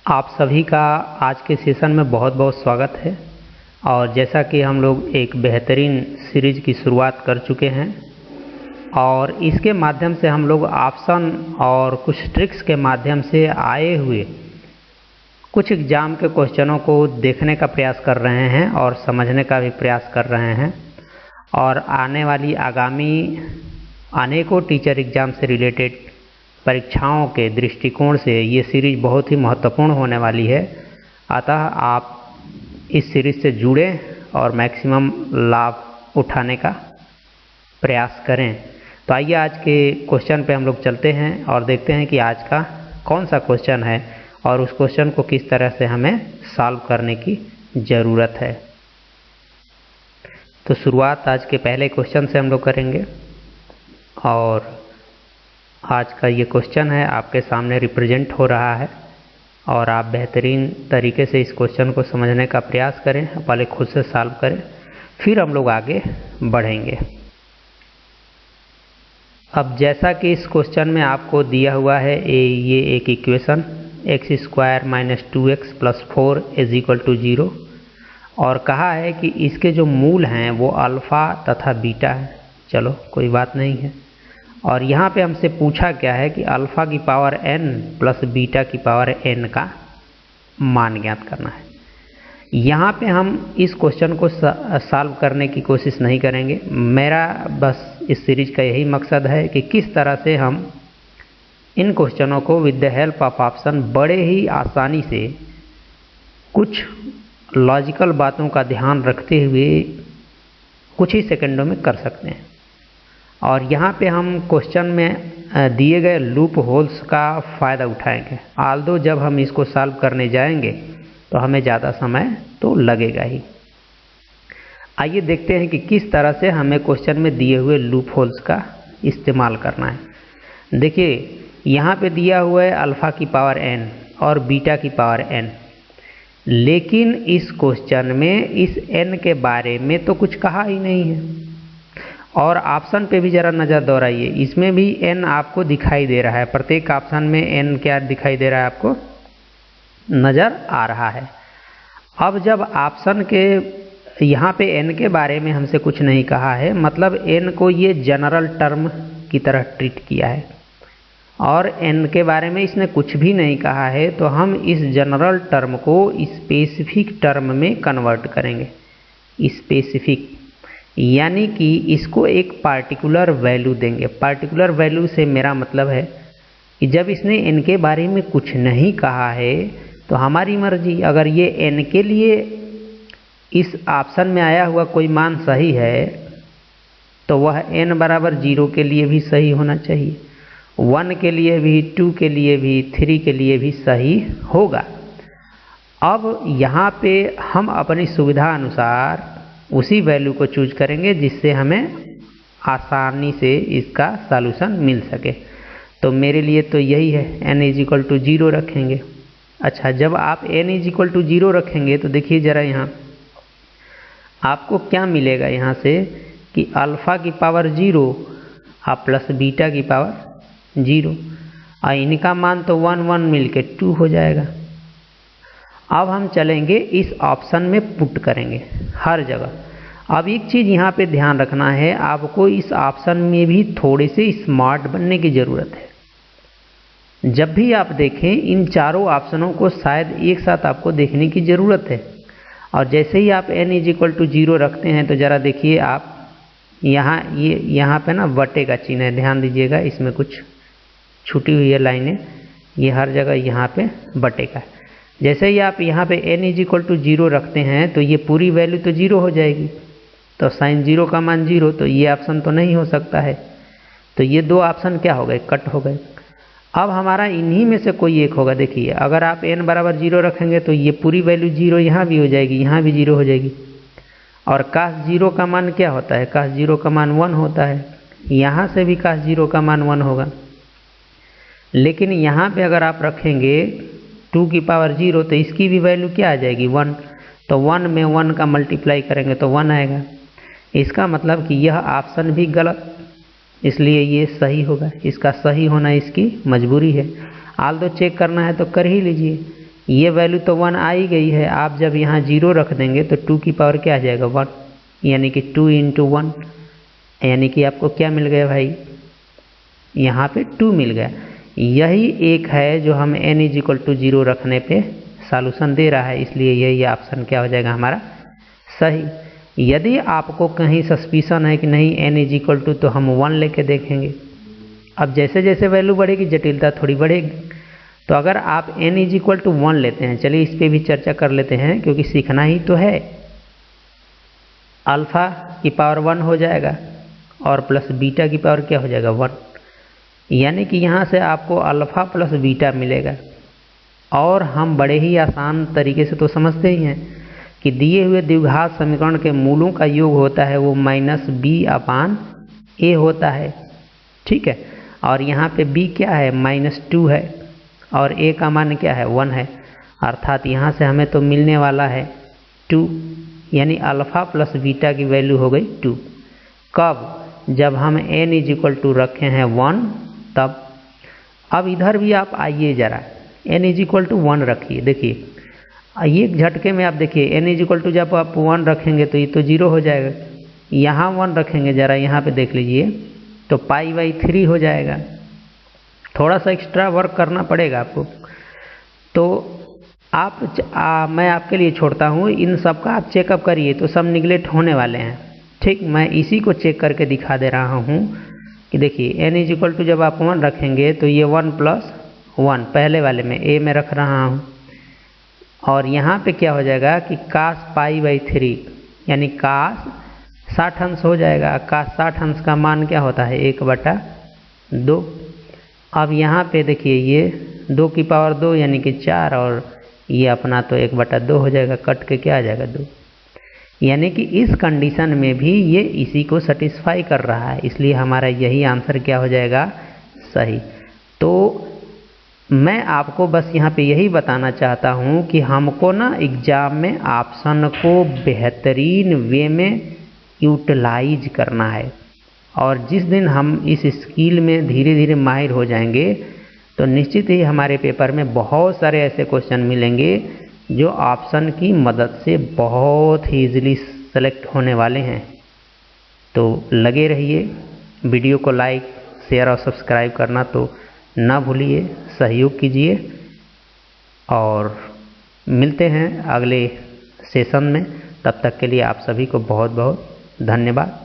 आप सभी का आज के सेशन में बहुत बहुत स्वागत है। और जैसा कि हम लोग एक बेहतरीन सीरीज की शुरुआत कर चुके हैं और इसके माध्यम से हम लोग ऑप्शन और कुछ ट्रिक्स के माध्यम से आए हुए कुछ एग्ज़ाम के क्वेश्चनों को देखने का प्रयास कर रहे हैं और समझने का भी प्रयास कर रहे हैं। और आने वाली आगामी अनेकों टीचर एग्ज़ाम से रिलेटेड परीक्षाओं के दृष्टिकोण से ये सीरीज बहुत ही महत्वपूर्ण होने वाली है। अतः आप इस सीरीज से जुड़ें और मैक्सिमम लाभ उठाने का प्रयास करें। तो आइए आज के क्वेश्चन पे हम लोग चलते हैं और देखते हैं कि आज का कौन सा क्वेश्चन है और उस क्वेश्चन को किस तरह से हमें सॉल्व करने की ज़रूरत है। तो शुरुआत आज के पहले क्वेश्चन से हम लोग करेंगे और आज का ये क्वेश्चन है आपके सामने रिप्रेजेंट हो रहा है और आप बेहतरीन तरीके से इस क्वेश्चन को समझने का प्रयास करें, पहले खुद से सॉल्व करें, फिर हम लोग आगे बढ़ेंगे। अब जैसा कि इस क्वेश्चन में आपको दिया हुआ है ये एक इक्वेशन x² - 2x + 4 = 0 और कहा है कि इसके जो मूल हैं वो अल्फ़ा तथा बीटा है। चलो कोई बात नहीं है। और यहाँ पे हमसे पूछा क्या है कि अल्फ़ा की पावर n प्लस बीटा की पावर n का मान ज्ञात करना है। यहाँ पे हम इस क्वेश्चन को सॉल्व करने की कोशिश नहीं करेंगे। मेरा बस इस सीरीज का यही मकसद है कि किस तरह से हम इन क्वेश्चनों को with the help of option बड़े ही आसानी से कुछ लॉजिकल बातों का ध्यान रखते हुए कुछ ही सेकंडों में कर सकते हैं। और यहाँ पे हम क्वेश्चन में दिए गए लूप होल्स का फ़ायदा उठाएंगे। आल्दो जब हम इसको सॉल्व करने जाएंगे तो हमें ज़्यादा समय तो लगेगा ही। आइए देखते हैं कि किस तरह से हमें क्वेश्चन में दिए हुए लूप होल्स का इस्तेमाल करना है। देखिए यहाँ पे दिया हुआ है अल्फ़ा की पावर n और बीटा की पावर n, लेकिन इस क्वेश्चन में इस n के बारे में तो कुछ कहा ही नहीं है। और ऑप्शन पे भी ज़रा नज़र दौड़ाइए, इसमें भी n आपको दिखाई दे रहा है। प्रत्येक ऑप्शन में n क्या दिखाई दे रहा है, आपको नज़र आ रहा है। अब जब ऑप्शन के यहाँ पे n के बारे में हमसे कुछ नहीं कहा है, मतलब n को ये जनरल टर्म की तरह ट्रीट किया है और n के बारे में इसने कुछ भी नहीं कहा है, तो हम इस जनरल टर्म को स्पेसिफिक टर्म में कन्वर्ट करेंगे। स्पेसिफिक यानी कि इसको एक पार्टिकुलर वैल्यू देंगे। पार्टिकुलर वैल्यू से मेरा मतलब है कि जब इसने n के बारे में कुछ नहीं कहा है तो हमारी मर्जी, अगर ये n के लिए इस ऑप्शन में आया हुआ कोई मान सही है तो वह n बराबर 0 के लिए भी सही होना चाहिए, 1 के लिए भी, 2 के लिए भी, 3 के लिए भी सही होगा। अब यहाँ पे हम अपनी सुविधा अनुसार उसी वैल्यू को चूज करेंगे जिससे हमें आसानी से इसका सॉल्यूशन मिल सके। तो मेरे लिए तो यही है, n = 0 रखेंगे। अच्छा, जब आप n = 0 रखेंगे तो देखिए ज़रा यहाँ आपको क्या मिलेगा। यहाँ से कि अल्फ़ा की पावर 0 और प्लस बीटा की पावर 0 और इनका मान तो 1 1 मिल के 2 हो जाएगा। अब हम चलेंगे इस ऑप्शन में पुट करेंगे हर जगह। अब एक चीज़ यहाँ पे ध्यान रखना है, आपको इस ऑप्शन में भी थोड़े से स्मार्ट बनने की ज़रूरत है। जब भी आप देखें इन चारों ऑप्शनों को शायद एक साथ आपको देखने की ज़रूरत है। और जैसे ही आप n = 0 रखते हैं तो ज़रा देखिए आप यहाँ पे ना बटे का चिन्ह है, ध्यान दीजिएगा, इसमें कुछ छूटी हुई है लाइनें, ये हर जगह यहाँ पे बटे का है। जैसे ही आप यहाँ पे n = 0 रखते हैं तो ये पूरी वैल्यू तो 0 हो जाएगी, तो साइन 0 का मान 0, तो ये ऑप्शन तो नहीं हो सकता है। तो ये दो ऑप्शन क्या हो गए, कट हो गए। अब हमारा इन्हीं में से कोई एक होगा। देखिए अगर आप n बराबर 0 रखेंगे तो ये पूरी वैल्यू 0 यहाँ भी हो जाएगी, यहाँ भी 0 हो जाएगी। और cos 0 का मान क्या होता है, cos 0 का मान 1 होता है, यहाँ से भी cos 0 का मान 1 होगा। लेकिन यहाँ पे अगर आप रखेंगे 2 की पावर 0 तो इसकी भी वैल्यू क्या आ जाएगी, 1। तो 1 में 1 का मल्टीप्लाई करेंगे तो 1 आएगा। इसका मतलब कि यह ऑप्शन भी गलत, इसलिए ये सही होगा। इसका सही होना इसकी मजबूरी है। आल्दो चेक करना है तो कर ही लीजिए। ये वैल्यू तो 1 आ ही गई है। आप जब यहाँ 0 रख देंगे तो 2 की पावर क्या आ जाएगा 1, यानी कि 2 × 1, यानी कि आपको क्या मिल गया भाई, यहाँ पे 2 मिल गया। यही एक है जो हम n = 0 रखने पे सॉल्यूशन दे रहा है, इसलिए यही ऑप्शन क्या हो जाएगा हमारा सही। यदि आपको कहीं सस्पिशन है कि नहीं n = तो हम 1 लेके देखेंगे। अब जैसे जैसे वैल्यू बढ़ेगी जटिलता थोड़ी बढ़ेगी। तो अगर आप n = 1 लेते हैं, चलिए इस पे भी चर्चा कर लेते हैं क्योंकि सीखना ही तो है। अल्फ़ा की पावर 1 हो जाएगा और प्लस बीटा की पावर क्या हो जाएगा 1, यानी कि यहाँ से आपको अल्फ़ा प्लस बीटा मिलेगा। और हम बड़े ही आसान तरीके से तो समझते ही हैं कि दिए हुए द्विघात समीकरण के मूलों का योग होता है वो -b/a होता है, ठीक है। और यहाँ पे b क्या है -2 है और a का मान क्या है 1 है, अर्थात यहाँ से हमें तो मिलने वाला है 2, यानी अल्फ़ा प्लस बीटा की वैल्यू हो गई 2। कब, जब हम n = रखे हैं 1 तब। अब इधर भी आप आइए ज़रा, n = 1 रखिए। देखिए ये झटके में आप देखिए n = जब आप 1 रखेंगे तो ये तो 0 हो जाएगा, यहाँ 1 रखेंगे, ज़रा यहाँ पे देख लीजिए तो π/3 हो जाएगा। थोड़ा सा एक्स्ट्रा वर्क करना पड़ेगा आपको। तो मैं आपके लिए छोड़ता हूँ, इन सब का आप चेकअप करिए तो सब निगलेक्ट होने वाले हैं, ठीक। मैं इसी को चेक करके दिखा दे रहा हूँ कि देखिए n = जब आप 1 रखेंगे तो ये 1 + 1 पहले वाले में a में रख रहा हूँ, और यहाँ पे क्या हो जाएगा कि cos π/3 यानी cos 60 अंश हो जाएगा। cos 60 अंश का मान क्या होता है 1/2। अब यहाँ पे देखिए ये 2 की पावर 2 यानी कि 4 और ये अपना तो 1/2 हो जाएगा, कट के क्या आ जाएगा 2, यानी कि इस कंडीशन में भी ये इसी को सेटिस्फाई कर रहा है, इसलिए हमारा यही आंसर क्या हो जाएगा सही। तो मैं आपको बस यहाँ पे यही बताना चाहता हूँ कि हमको ना एग्ज़ाम में ऑप्शन को बेहतरीन वे में यूटिलाइज करना है, और जिस दिन हम इस स्किल में धीरे धीरे माहिर हो जाएंगे तो निश्चित ही हमारे पेपर में बहुत सारे ऐसे क्वेश्चन मिलेंगे जो ऑप्शन की मदद से बहुत ही ईजिली सेलेक्ट होने वाले हैं। तो लगे रहिए, वीडियो को लाइक शेयर और सब्सक्राइब करना तो ना भूलिए, सहयोग कीजिए, और मिलते हैं अगले सेशन में। तब तक के लिए आप सभी को बहुत बहुत धन्यवाद।